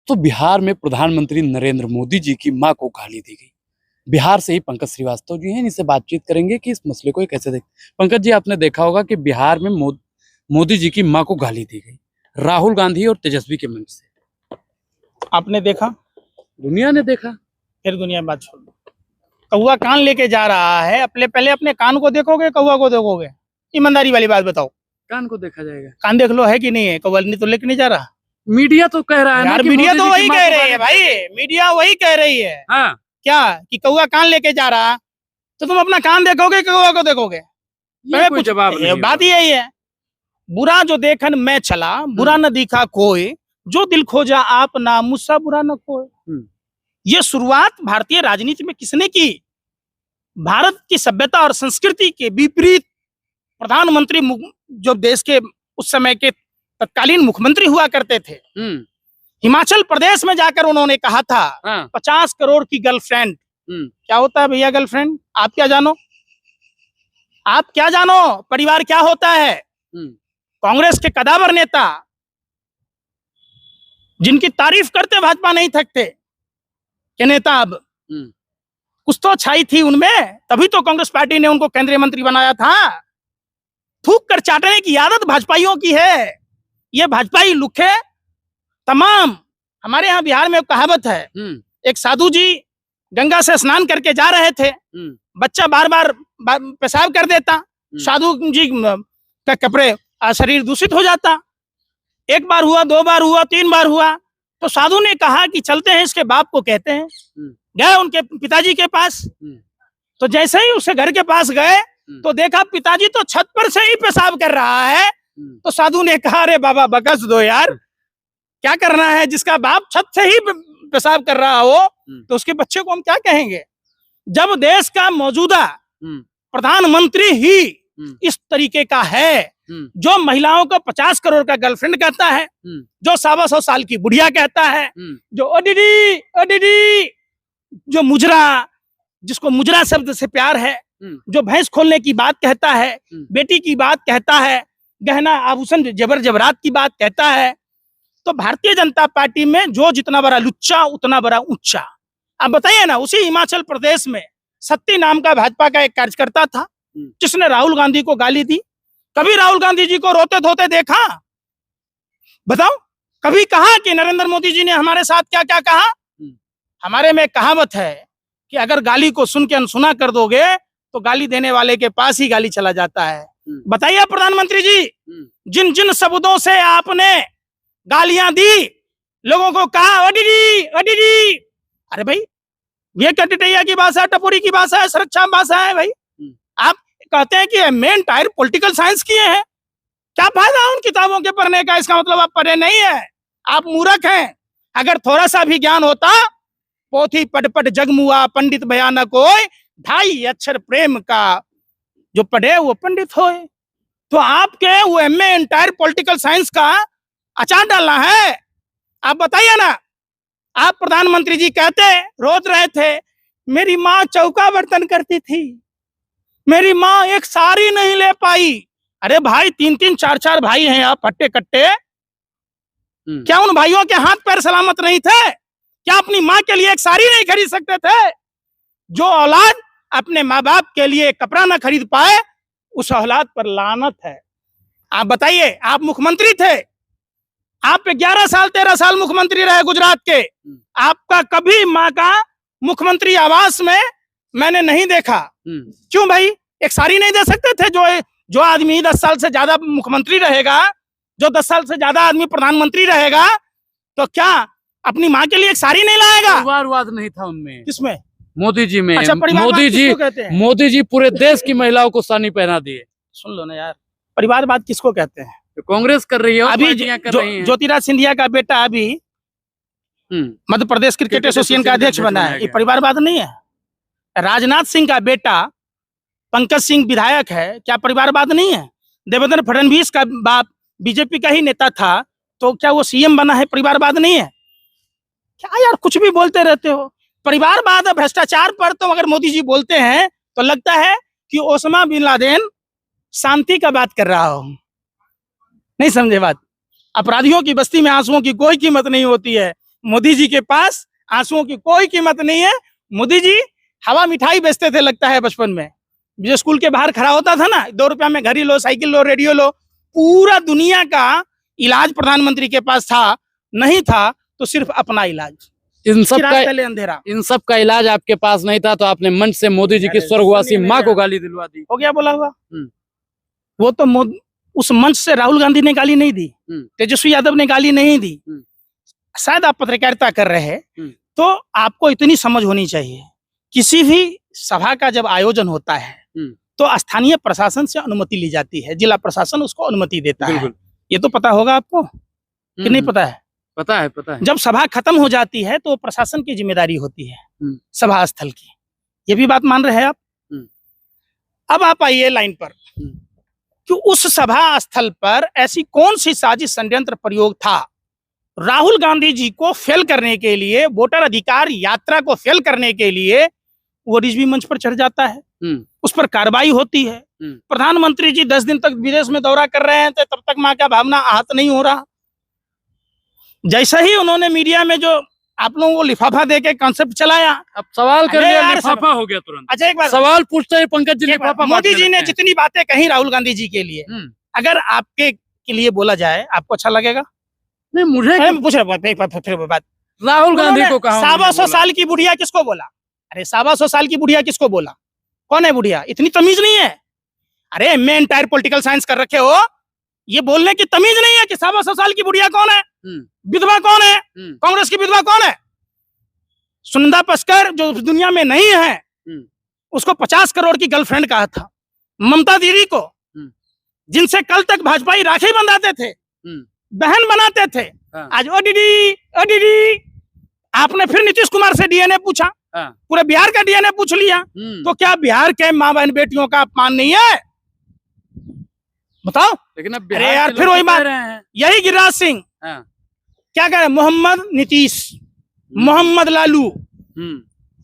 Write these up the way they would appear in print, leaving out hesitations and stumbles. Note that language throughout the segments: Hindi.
तो बिहार में प्रधानमंत्री नरेंद्र मोदी जी की मां को गाली दी गई। बिहार से ही पंकज श्रीवास्तव जी हैं, इनसे बातचीत करेंगे कि इस मसले को ये कैसे देख। पंकज जी, आपने देखा होगा कि बिहार में मोदी जी की मां को गाली दी गई, राहुल गांधी और तेजस्वी के मंच से। आपने देखा, दुनिया ने देखा। फिर दुनिया में बात छोड़ दो। कौवा कान लेके जा रहा है, पहले अपने कान को देखोगे, कौवा को देखोगे? ईमानदारी वाली बात बताओ। कान को देखा जाएगा, कान देख लो है कि नहीं है, कौवा नहीं तो लेके नहीं जा रहा। मीडिया तो कह रहा है यार, ना कि मीडिया मोदी तो जी वही की मां कह को रही है गाली दी भाई, मीडिया वही कह रही है। गई। हाँ, क्या कि कौवा कान लेके जा रहा, तो तुम अपना कान देखोगे, कौवा को देखोगे? ये कोई जवाब नहीं बात यही है। बुरा जो देखन मैं चला, बुरा न दिखा कोई, जो दिल खोजा आप ना, मुझसा बुरा न कोई। ये शुरुआत भारतीय राजनीति में किसने की? भारत की सभ्यता और संस्कृति के विपरीत प्रधानमंत्री जो देश के उस समय के तत्कालीन मुख्यमंत्री हुआ करते थे, हिमाचल प्रदेश में जाकर उन्होंने कहा था 50 करोड़ की गर्लफ्रेंड। क्या होता है भैया गर्लफ्रेंड? आप क्या जानो? आप क्या जानो परिवार क्या होता है? कांग्रेस के कदावर नेता, जिनकी तारीफ करते भाजपा नहीं थकते के नेता, अब कुछ तो छाई थी उनमें, तभी तो कांग्रेस पार्टी ने उनको केंद्रीय मंत्री बनाया था। थूक कर चाटने की आदत भाजपाइयों की है। ये भाजपाई लुखे तमाम, हमारे यहाँ बिहार में कहावत है, एक साधु जी गंगा से स्नान करके जा रहे थे, बच्चा बार बार पेशाब कर देता, साधु जी का कपड़े शरीर दूषित हो जाता। एक बार हुआ, 2 बार हुआ, 3 बार हुआ, तो साधु ने कहा कि चलते हैं इसके बाप को कहते हैं। गए उनके पिताजी के पास, तो जैसे ही उसके घर के पास गए तो देखा पिताजी तो छत पर से ही पेशाब कर रहा है। तो साधु ने कहा, अरे बाबा बकस दो यार, क्या करना है, जिसका बाप छत से ही पेशाब कर रहा हो तो उसके बच्चे को हम क्या कहेंगे? जब देश का मौजूदा प्रधानमंत्री ही इस तरीके का है, जो महिलाओं को 50 करोड़ का गर्लफ्रेंड कहता है, जो 125 साल की बुढ़िया कहता है, जो ओडीडी, जो मुजरा, जिसको मुजरा शब्द से प्यार है, जो भैंस खोलने की बात कहता है, बेटी की बात कहता है, गहना आभूषण जेवर जेवरात की बात कहता है, तो भारतीय जनता पार्टी में जो जितना बड़ा लुच्चा उतना बड़ा ऊंचा। आप बताइए ना, उसी हिमाचल प्रदेश में सत्ती नाम का भाजपा का एक कार्यकर्ता था, जिसने राहुल गांधी को गाली दी। कभी राहुल गांधी जी को रोते धोते देखा? बताओ, कभी कहा कि नरेंद्र मोदी जी ने हमारे साथ क्या क्या कहा? हमारे में कहावत है कि अगर गाली को सुन के अनसुना कर दोगे तो गाली देने वाले के पास ही गाली चला जाता है। बताइए प्रधानमंत्री जी, जिन जिन शब्दों से आपने गालियां दी, लोगों को कहा ओडीडी ओडीडी, अरे भाई ये कटटैया की भाषा, टपोरी की भाषा है, सुरक्षा भाषा है भाई। आप कहते हैं कि मेन टायर पॉलिटिकल साइंस किए हैं, क्या फायदा उन किताबों के पढ़ने का? इसका मतलब आप पढ़े नहीं है, आप मूर्ख हैं। अगर थोड़ा सा भी ज्ञान होता, पोथी पढ़ पढ़ जगमुआ पंडित भयानक होय, 2.5 अक्षर प्रेम का जो पढ़े वो पंडित होए। तो आपके वो एमए एंटायर पॉलिटिकल साइंस का अचार डालना है? आप बताइए ना। आप प्रधानमंत्री जी कहते रोज रहे थे, मेरी माँ चौका बर्तन करती थी, मेरी माँ एक साड़ी नहीं ले पाई। अरे भाई 3-3 4-4 भाई हैं आप, फट्टे कट्टे, क्या उन भाइयों के हाथ पैर सलामत नहीं थे? क्या अपनी माँ के लिए एक साड़ी नहीं खरीद सकते थे? जो औलाद अपने माँ बाप के लिए कपड़ा ना खरीद पाए, उस औलाद पर लानत है। आप बताइए, आप मुख्यमंत्री थे, आप 11 साल 13 साल मुख्यमंत्री रहे गुजरात के, आपका कभी माँ का मुख्यमंत्री आवास में मैंने नहीं देखा। क्यों भाई? एक साड़ी नहीं दे सकते थे? जो आदमी 10 साल से ज्यादा मुख्यमंत्री रहेगा, जो 10 साल से ज्यादा आदमी प्रधानमंत्री रहेगा, तो क्या अपनी माँ के लिए एक साड़ी नहीं लाएगा? परिवारवाद नहीं था उनमें। किसमें? मोदी जी में। अच्छा, मोदी जी पूरे देश की महिलाओं को साड़ी पहना दिए। सुन लो ना यार, परिवारवाद किसको कहते हैं? तो कांग्रेस कर रही है, अभी ज्योतिराज सिंधिया का बेटा अभी मध्य प्रदेश क्रिकेट एसोसिएशन का अध्यक्ष बना है, ये परिवारवाद नहीं है? राजनाथ सिंह का बेटा पंकज सिंह विधायक है, क्या परिवारवाद नहीं है? देवेंद्र फडणवीस का बाप बीजेपी का ही नेता था, तो क्या वो सीएम बना है? परिवारवाद नहीं है? क्या यार कुछ भी बोलते रहते हो। परिवारवाद भ्रष्टाचार पर तो अगर मोदी जी बोलते हैं तो लगता है कि ओसामा बिन लादेन शांति का बात कर रहा हो। नहीं समझे बात? अपराधियों की बस्ती में आंसुओं की कोई कीमत नहीं होती है। मोदी जी के पास आंसुओं की कोई कीमत नहीं है। मोदी जी हवा मिठाई बेचते थे लगता है बचपन में, जो स्कूल के बाहर खड़ा होता था ना, 2 रुपया में घड़ी लो, साइकिल लो, रेडियो लो। पूरा दुनिया का इलाज प्रधानमंत्री के पास था, नहीं था तो सिर्फ अपना इलाज। इन सब चिराग का तले अंधेरा। इन सब का इलाज आपके पास नहीं था तो आपने मंच से मोदी जी की अरे स्वर्गवासी सुनिए माँ को मेरा। गाली दिलवा दी। हो गया बोला हुआ। हम्म। वो तो उस मंच से राहुल गांधी ने गाली नहीं दी, तेजस्वी यादव ने गाली नहीं दी। शायद आप पत्रकारिता कर रहे हैं तो आपको इतनी समझ होनी चाहिए, किसी भी सभा का जब आयोजन होता है तो स्थानीय प्रशासन से अनुमति ली जाती है, जिला प्रशासन उसको अनुमति देता है। ये तो पता होगा आपको कि नहीं पता है? पता है, पता है। जब सभा खत्म हो जाती है तो प्रशासन की जिम्मेदारी होती है सभा स्थल की। ये भी बात मान रहे हैं आप? अब आप आइए लाइन पर कि उस सभा स्थल पर ऐसी कौन सी साजिश षड्यंत्र प्रयोग था राहुल गांधी जी को फेल करने के लिए, वोटर अधिकार यात्रा को फेल करने के लिए। वो रिजवी मंच पर चढ़ जाता है, उस पर कार्रवाई होती है। प्रधानमंत्री जी 10 दिन तक विदेश में दौरा कर रहे हैं, तब तक मां का भावना आहत नहीं हो रहा। जैसा ही उन्होंने मीडिया में जो आप लोगों को लिफाफा दे के कॉन्सेप्ट चलाया, अब सवाल कर अरे लिया, यार, लिफाफा हो गया तुरंत। अच्छा एक बार सवाल पूछते ही पंकज जी लिफाफा मोदी बांटने जी ने लगते हैं। जितनी बातें कही राहुल गांधी जी के लिए, अगर आपके के लिए बोला जाए आपको अच्छा लगेगा? नहीं, मुझे पूछ रहे फिर बात। राहुल गांधी को कहा 125 साल की बुढ़िया किसको बोला? अरे 125 साल की बुढ़िया किसको बोला? कौन है बुढ़िया? इतनी तमीज नहीं है? अरे एमए एंटायर पॉलिटिकल साइंस कर रखे हो, ये बोलने की तमीज नहीं है कि 125 साल की बुढ़िया कौन है? विधवा कौन है? कांग्रेस की विधवा कौन है? सुनंदा पस्कर जो दुनिया में नहीं है, उसको 50 करोड़ की गर्लफ्रेंड कहा था। ममता दीदी को, जिनसे कल तक भाजपाई राखी बंधाते थे, बहन बनाते थे, आज ओ दीदी आपने फिर नीतीश कुमार से डीएनए पूछा, पूरे बिहार का डीएनए पूछ लिया, तो क्या बिहार के माँ बहन बेटियों का अपमान नहीं है? बताओ। लेकिन अब अरे यार फिर वही बात, यही गिरिराज सिंह क्या कह रहे हैं? मोहम्मद नीतीश, मोहम्मद लालू,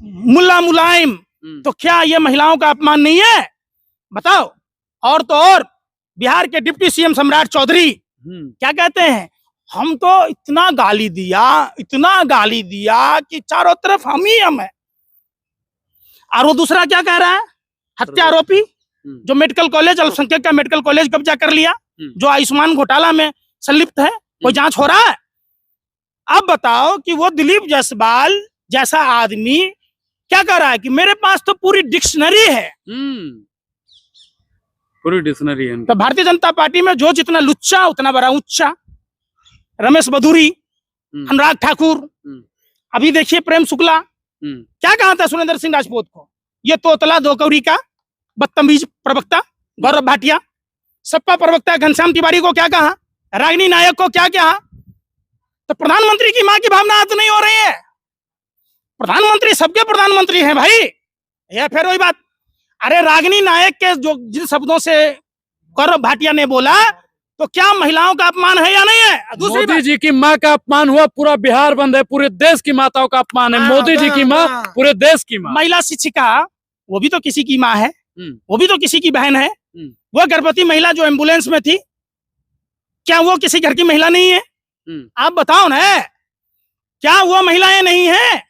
मुल्ला मुलायम, तो क्या ये महिलाओं का अपमान नहीं है? बताओ। और तो और बिहार के डिप्टी सीएम सम्राट चौधरी क्या कहते हैं? हम तो इतना गाली दिया कि चारों तरफ हम ही हम है। और वो दूसरा क्या कह रहा है? हत्या आरोपी जो मेडिकल कॉलेज, अल्पसंख्यक का मेडिकल कॉलेज कब्जा कर लिया, जो आयुष्मान घोटाला में संलिप्त है, कोई जांच हो रहा है? अब बताओ कि वो दिलीप जायसवाल जैसा आदमी क्या कर रहा है कि मेरे पास तो पूरी डिक्शनरी है, पूरी डिक्शनरी है। तो भारतीय जनता पार्टी में जो जितना लुच्चा उतना बड़ा ऊंचा। रमेश बधूरी, अनुराग ठाकुर, अभी देखिए प्रेम शुक्ला, क्या कहा था सुरेंद्र सिंह राजपूत को? ये तोतला दो कौड़ी का बदतमीज प्रवक्ता गौरव भाटिया। सपा प्रवक्ता घनश्याम तिवारी को क्या कहा? रागिनी नायक को क्या कहा? तो प्रधानमंत्री की मां की भावना तो नहीं हो रही है? प्रधानमंत्री सबके प्रधानमंत्री हैं भाई। या फिर वही बात, अरे रागिनी नायक के जो जिन शब्दों से गौरव भाटिया ने बोला, तो क्या महिलाओं का अपमान है या नहीं है? मोदी जी की माँ का अपमान हुआ, पूरा बिहार बंद है, पूरे देश की माताओं का अपमान है। मोदी जी की माँ पूरे देश की माँ। महिला शिक्षिका, वो भी तो किसी की माँ है, वो भी तो किसी की बहन है। वो गर्भवती महिला जो एम्बुलेंस में थी, क्या वो किसी घर की महिला नहीं है? आप बताओ ना, क्या वो महिलाएं नहीं है?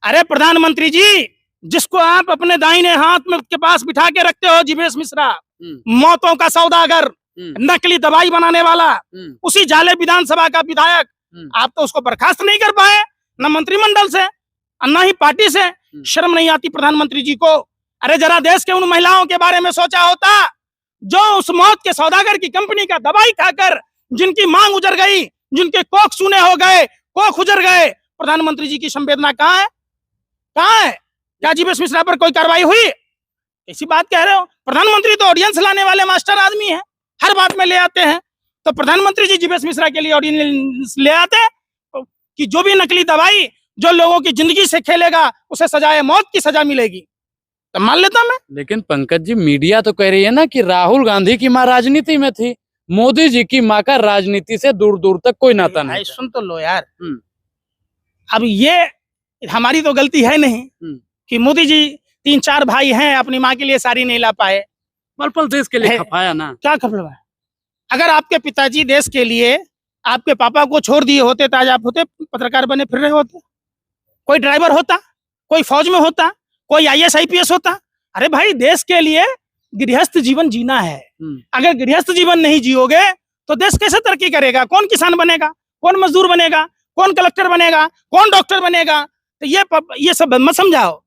अरे प्रधानमंत्री जी, जिसको आप अपने दाहिने हाथ में के पास बिठा के रखते हो, जीवेश मिश्रा, मौतों का सौदागर, नकली दवाई बनाने वाला, उसी जाले विधानसभा का विधायक, आप तो उसको बर्खास्त नहीं कर पाए, न मंत्रिमंडल से न ही पार्टी से। शर्म नहीं आती प्रधानमंत्री जी को? अरे जरा देश के उन महिलाओं के बारे में सोचा होता जो उस मौत के सौदागर की कंपनी का दवाई खाकर जिनकी मांग उजर गई, जिनके कोख सूने हो गए, कोख उजर गए। प्रधानमंत्री जी की संवेदना कहाँ है? कहाँ है? क्या जीवेश मिश्रा पर कोई कार्रवाई हुई? ऐसी बात कह रहे हो? प्रधानमंत्री तो ऑडियंस लाने वाले मास्टर आदमी है, हर बात में ले आते हैं। तो प्रधानमंत्री जी जीवेश मिश्रा के लिए ऑडियंस ले आते हैं कि जो भी नकली दवाई जो लोगों की जिंदगी से खेलेगा उसे सजाए मौत की सजा मिलेगी, तो मान लेता मैं। लेकिन पंकज जी, मीडिया तो कह रही है ना कि राहुल गांधी की माँ राजनीति में थी, मोदी जी की माँ का राजनीति से दूर दूर तक कोई नाता नहीं। सुन तो लो यार, अब ये हमारी तो गलती है नहीं कि मोदी जी 3-4 भाई हैं, अपनी माँ के लिए साड़ी नहीं ला पाए। पल पल देश के लिए खपाया ना। क्या खपलवाया? अगर आपके पिताजी देश के लिए आपके पापा को छोड़ दिए होते तो आज आप होते पत्रकार बने फिर रहे होते, कोई ड्राइवर होता, कोई फौज में होता, कोई आईएएस आईपीएस होता। अरे भाई देश के लिए गृहस्थ जीवन जीना है। अगर गृहस्थ जीवन नहीं जियोगे तो देश कैसे तरक्की करेगा? कौन किसान बनेगा, कौन मजदूर बनेगा, कौन कलेक्टर बनेगा, कौन डॉक्टर बनेगा? तो ये सब मत समझाओ।